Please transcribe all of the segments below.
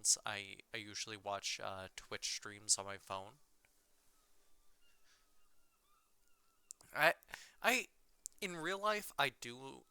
since I usually watch Twitch streams on my phone. I I in real life I do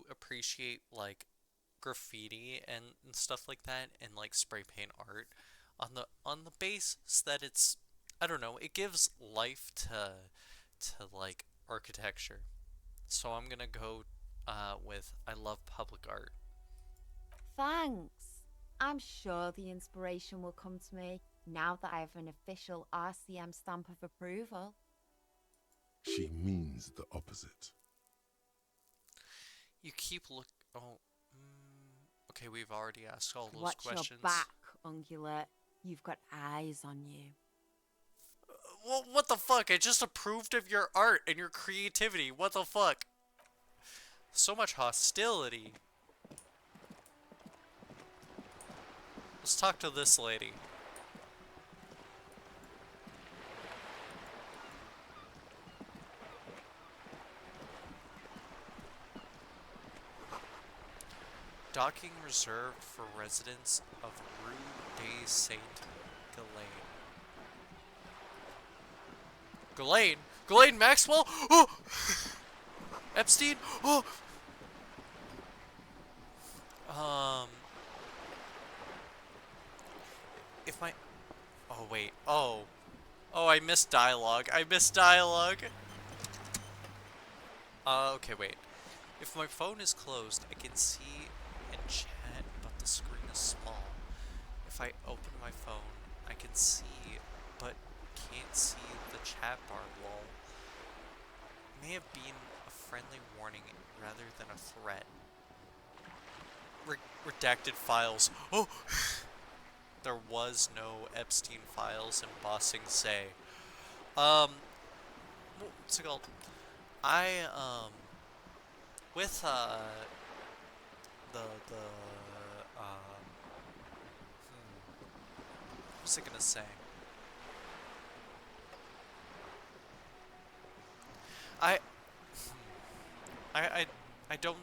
appreciate like graffiti and stuff like that and like spray paint art on the basis that it's I don't know, it gives life to like architecture. So I'm gonna go with I love public art. Thanks. I'm sure the inspiration will come to me now that I have an official RCM stamp of approval. She means the opposite. You keep look. Oh, okay. We've already asked all those Watch your questions. back, Ungulate. You've got eyes on you. Well, what the fuck? I just approved of your art and your creativity. What the fuck? So much hostility. Let's talk to this lady. Docking reserved for residents of Rue de Saint Ghislaine. Ghislaine? Ghislaine Maxwell? Oh! Epstein? Oh! Um. If my. Oh, wait. Oh. Oh, I missed dialogue. I missed dialogue. Okay, wait. If my phone is closed, I can see and chat, but the screen is small. If I open my phone, I can see, but can't see the chat bar wall. May have been a friendly warning rather than a threat. Redacted files. Oh! There was no Epstein files in Bossing Say. Um, what's it called? I, with, the, what was I gonna say? I, I, I don't,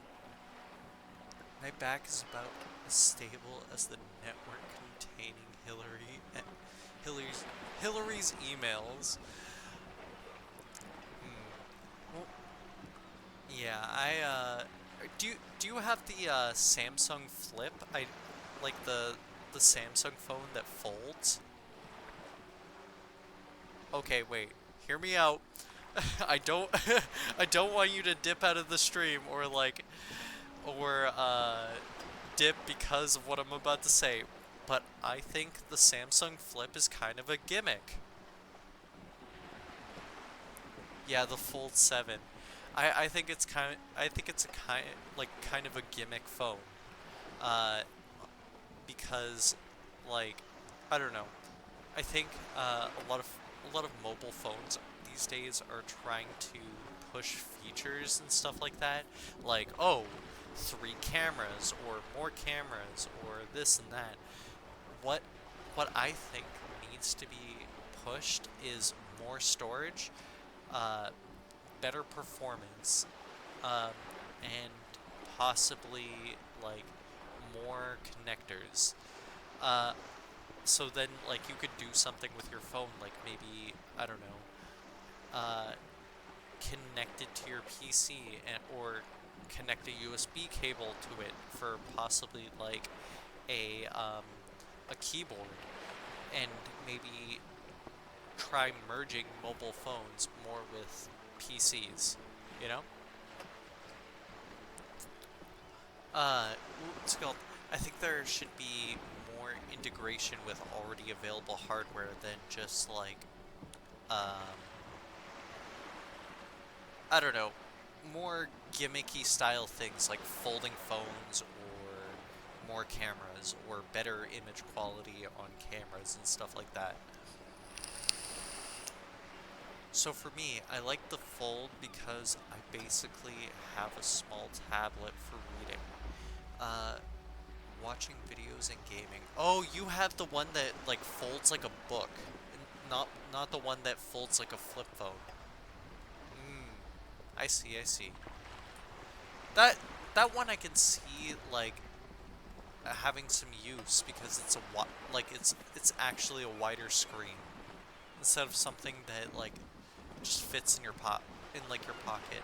my back is about as stable as the network containing Hillary's, Hillary's emails. Well, yeah, do you have the, Samsung Flip? I, like the Samsung phone that folds? Okay, wait. Hear me out. I don't I don't want you to dip out of the stream or like or dip because of what I'm about to say, but I think the Samsung Flip is kind of a gimmick. Yeah, the Fold 7. I think it's a kind of a gimmick phone. Uh because like I don't know. I think a lot of mobile phones these days are trying to push features and stuff like that, like oh, three cameras or more cameras or this and that. What what I think needs to be pushed is more storage, uh, better performance, um, and possibly like more connectors. Uh, so then like you could do something with your phone, like maybe I don't know, connect it to your PC or connect a USB cable to it for possibly like a um, a keyboard, and maybe try merging mobile phones more with PCs. You know, what's it called? I think there should be more integration with already available hardware than just like um, I don't know, more gimmicky style things like folding phones or more cameras or better image quality on cameras and stuff like that. So for me, I like the Fold because I basically have a small tablet for reading. Uh, Watching videos and gaming. Oh, you have the one that like folds like a book, not the one that folds like a flip phone. Hmm. I see. I see. That that one I can see like having some use because like it's actually a wider screen instead of something that like just fits in your in like your pocket.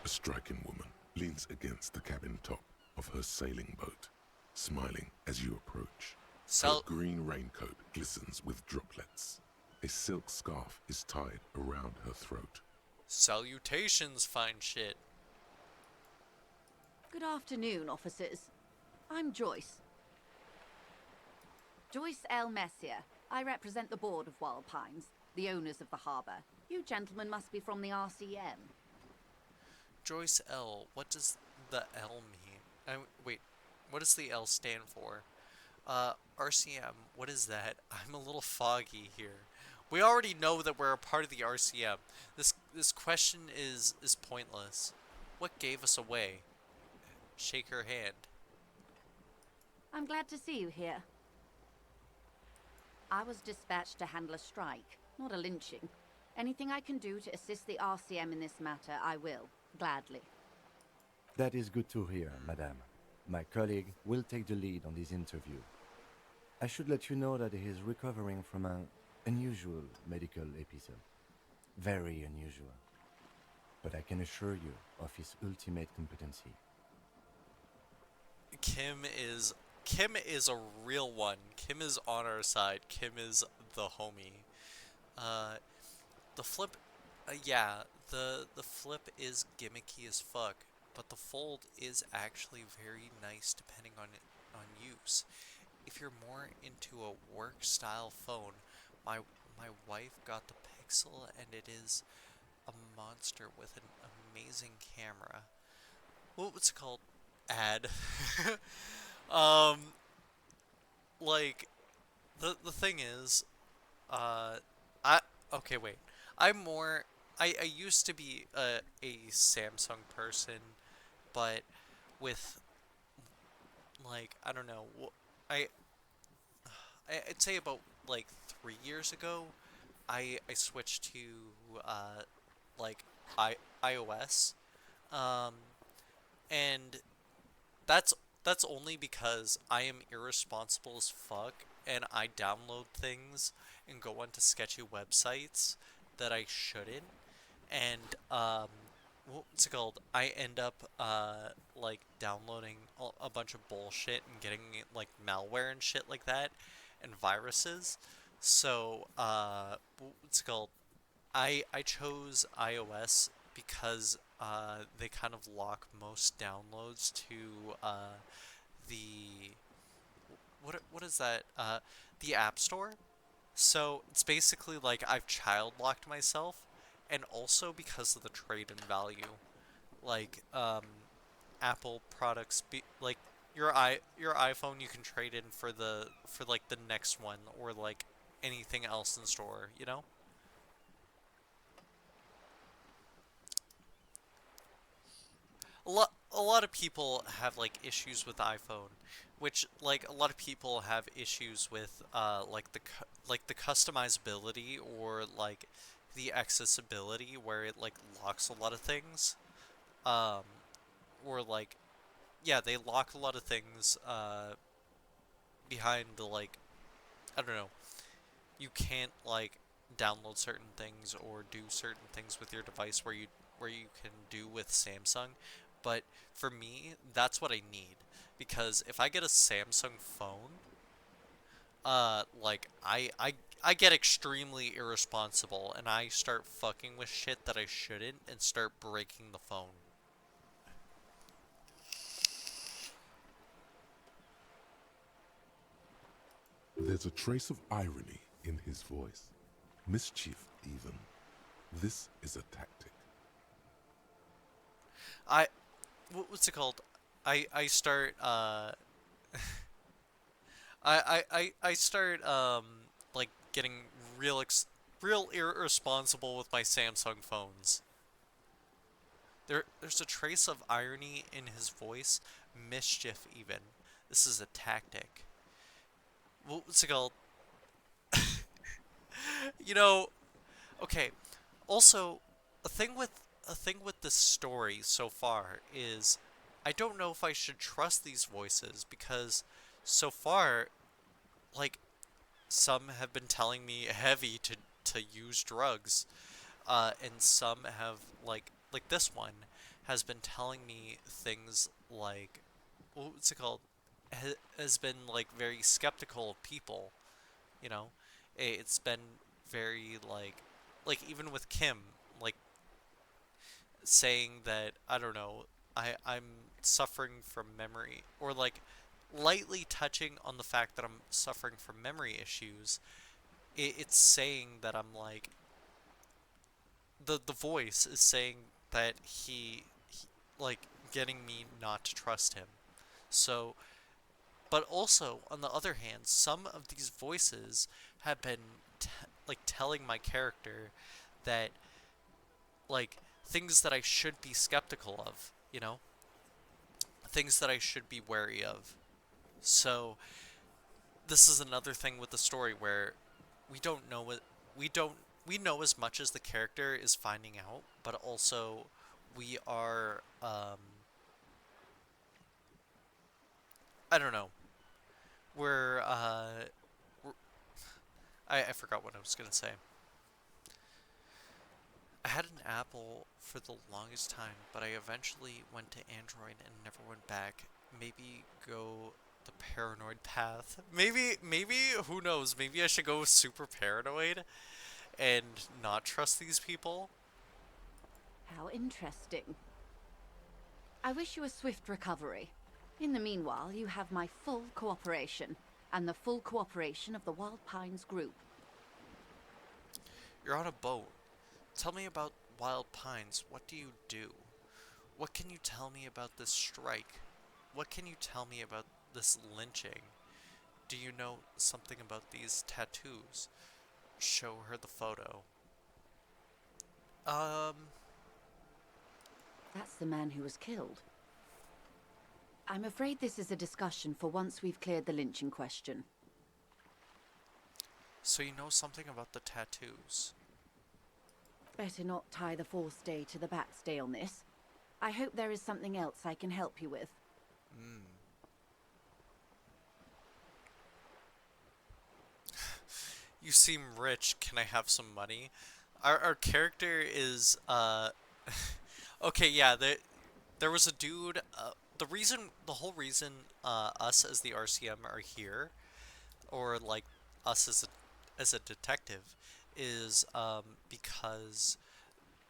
A striking woman leans against the cabin top of her sailing boat, smiling as you approach. Her Sal green raincoat glistens with droplets. A silk scarf is tied around her throat. Salutations, fine shit. Good afternoon, officers. I'm Joyce. Joyce L. Messier. I represent the board of Wild Pines, the owners of the harbour. You gentlemen must be from the RCM. Joyce L. What does the L mean? Wait, what does the L stand for? RCM, what is that? I'm a little foggy here. We already know that we're a part of the RCM. This question is pointless. What gave us away? Shake her hand. I'm glad to see you here. I was dispatched to handle a strike, not a lynching. Anything I can do to assist the RCM in this matter, I will, gladly. That is good to hear, madame. My colleague will take the lead on this interview. I should let you know that he is recovering from an unusual medical episode. Very unusual. But I can assure you of his ultimate competency. Kim is a real one. Kim is on our side. Kim is the homie. Uh, the flip, yeah, the flip is gimmicky as fuck, but the fold is actually very nice depending on use. If you're more into a work style phone, my my wife got the Pixel and it is a monster with an amazing camera. What's it called? Ad. um, like the thing is, uh, I okay wait. I'm more. I used to be a Samsung person, but with like I don't know. I I'd say about like 3 years ago, I switched to like iOS, um, and that's that's only because I am irresponsible as fuck and I download things and go onto sketchy websites that I shouldn't, and what's it called? I end up like downloading a bunch of bullshit and getting like malware and shit like that and viruses. So what's it called? I chose iOS because they kind of lock most downloads to the what is that? The App Store. So it's basically like I've child locked myself, and also because of the trade-in value, like Apple products, like your iPhone you can trade in for like the next one or like anything else in store, you know? A lot of people have like issues with iPhone, which like a lot of people have issues with like like the customizability or like the accessibility where it like locks a lot of things. Um or like yeah, they lock a lot of things behind the like I don't know. You can't like download certain things or do certain things with your device where you can do with Samsung. But for me, that's what I need because if I get a Samsung phone, like I get extremely irresponsible and I start fucking with shit that I shouldn't and start breaking the phone. There's a trace of irony in his voice, mischief even. This is a tactic. I what's it called? I start I start like getting real irresponsible with my Samsung phones. There's a trace of irony in his voice, mischief even. This is a tactic. What's it called? You know, okay. Also, a thing with this story so far is I don't know if I should trust these voices because so far, like, some have been telling me heavy to use drugs, and some have like this one has been telling me things like what's it called? Has been like very skeptical of people, you know. It's been very like even with Kim, like saying that I don't know, I'm suffering from memory or like lightly touching on the fact that I'm suffering from memory issues. It's saying that I'm like the voice is saying that he like getting me not to trust him. So, but also on the other hand, some of these voices have been like telling my character that like things that I should be skeptical of, you know? Things that I should be wary of. So, this is another thing with the story where we don't know what we don't we know as much as the character is finding out, but also we are I don't know. We're we're, I forgot what I was gonna say. I had an Apple for the longest time, but I eventually went to Android and never went back. Maybe go the paranoid path. Maybe who knows? Maybe I should go super paranoid and not trust these people. How interesting. I wish you a swift recovery. In the meanwhile, you have my full cooperation, and the full cooperation of the Wild Pines group. You're on a boat. Tell me about Wild Pines. What do you do? What can you tell me about this strike? What can you tell me about this lynching? Do you know something about these tattoos? Show her the photo. Um, That's the man who was killed. I'm afraid this is a discussion for once we've cleared the lynching question. so you know something about the tattoos. Better not tie the fourth day to the backstay on this. I hope there is something else I can help you with. Hmm. You seem rich. Can I have some money? Our character is okay, yeah, there was a dude the whole reason us as the RCM are here or like us as a detective is because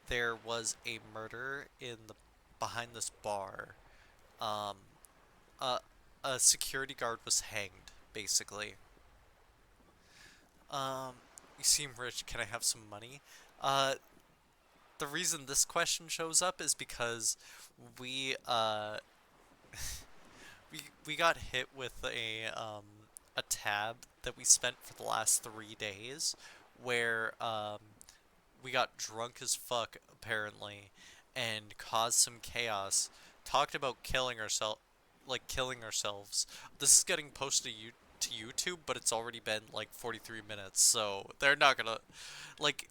there was a murder in the behind this bar. Um a a security guard was hanged basically. Um, you seem rich. Can I have some money? Uh, the reason this question shows up is because we we got hit with a tab that we spent for the last 3 days, where we got drunk as fuck apparently, and caused some chaos. Talked about killing ourselves. This is getting posted to YouTube, but it's already been like 43 minutes, so like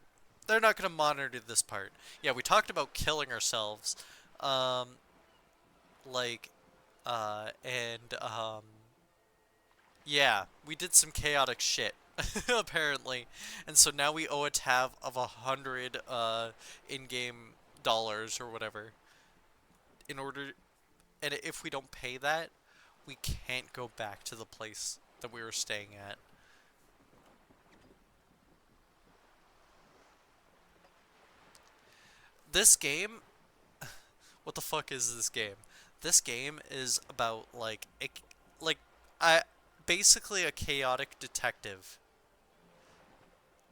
they're not gonna monitor this part. Yeah, we talked about killing ourselves, um, like, and yeah, we did some chaotic shit. Apparently, and so now we owe a tab of 100 in-game dollars or whatever in order, and if we don't pay that, we can't go back to the place that we were staying at. This game, what the fuck is this game? This game is about like I basically a chaotic detective.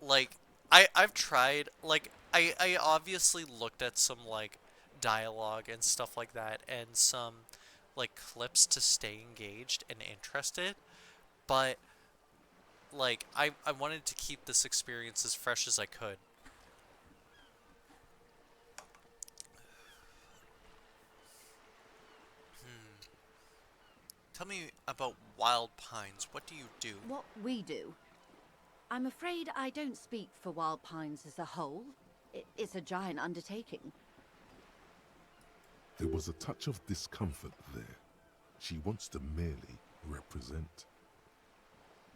Like I've tried I obviously looked at some like dialogue and stuff like that and some like clips to stay engaged and interested, but like I wanted to keep this experience as fresh as I could. Hmm. Tell me about Wild Pines. What do you do? What we do? I'm afraid I don't speak for Wild Pines as a whole. It's a giant undertaking. There was a touch of discomfort there. She wants to merely represent.